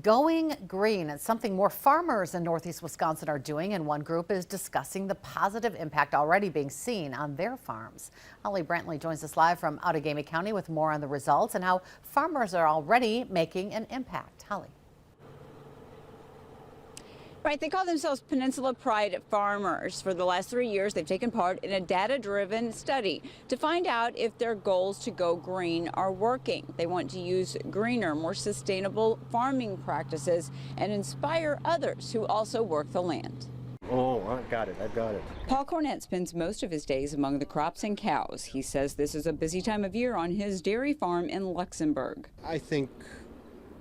Going green is something more farmers in Northeast Wisconsin are doing, and one group is discussing the positive impact already being seen on their farms. Holly Brantley joins us live from Outagamie County with more on the results and how farmers are already making an impact. Holly. Right, they call themselves Peninsula Pride Farmers. For the last 3 years, they've taken part in a data-driven study to find out if their goals to go green are working. They want to use greener, more sustainable farming practices and inspire others who also work the land. Oh, I've got it. Paul Cornett spends most of his days among the crops and cows. He says this is a busy time of year on his dairy farm in Luxembourg. I think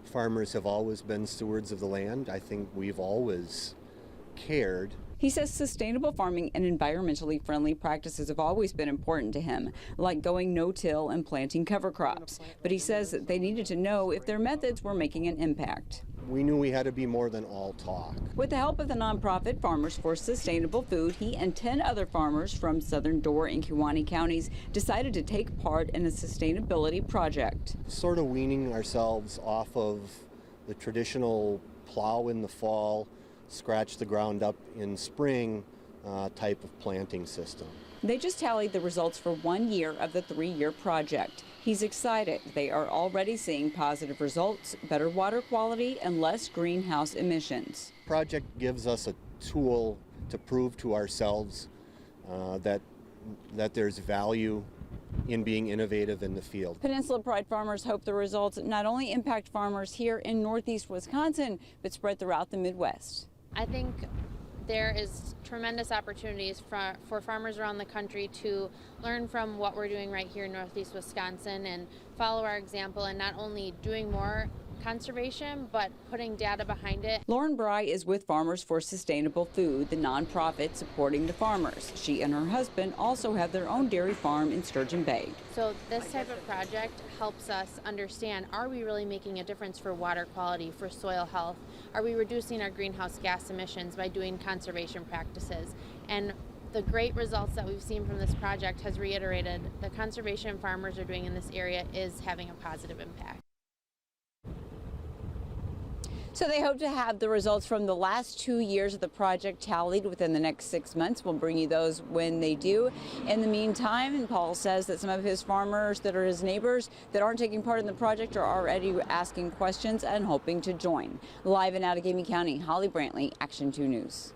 farmers have always been stewards of the land. I think we've always cared. He says sustainable farming and environmentally friendly practices have always been important to him, like going no-till and planting cover crops. But he says that they needed to know if their methods were making an impact. We knew we had to be more than all talk. With the help of the nonprofit Farmers for Sustainable Food, he and 10 other farmers from Southern Door and Kewaunee counties decided to take part in a sustainability project. Sort of weaning ourselves off of the traditional plow in the fall, scratch the ground up in spring type of planting system. They just tallied the results for 1 year of the 3-year project. He's excited. They are already seeing positive results, better water quality, and less greenhouse emissions. The project gives us a tool to prove to ourselves that there's value in being innovative in the field. Peninsula Pride farmers hope the results not only impact farmers here in Northeast Wisconsin, but spread throughout the Midwest. I think there is tremendous opportunities for farmers around the country to learn from what we're doing right here in Northeast Wisconsin and follow our example, and not only doing more conservation, but putting data behind it. Lauren Bry is with Farmers for Sustainable Food, the nonprofit supporting the farmers. She and her husband also have their own dairy farm in Sturgeon Bay. So this type of project helps us understand, are we really making a difference for water quality, for soil health? Are we reducing our greenhouse gas emissions by doing conservation practices? And the great results that we've seen from this project has reiterated the conservation farmers are doing in this area is having a positive impact. So they hope to have the results from the last 2 years of the project tallied within the next 6 months. We'll bring you those when they do. In the meantime, and Paul says that some of his farmers that are his neighbors that aren't taking part in the project are already asking questions and hoping to join. Live in Outagamie County, Holly Brantley, Action 2 News.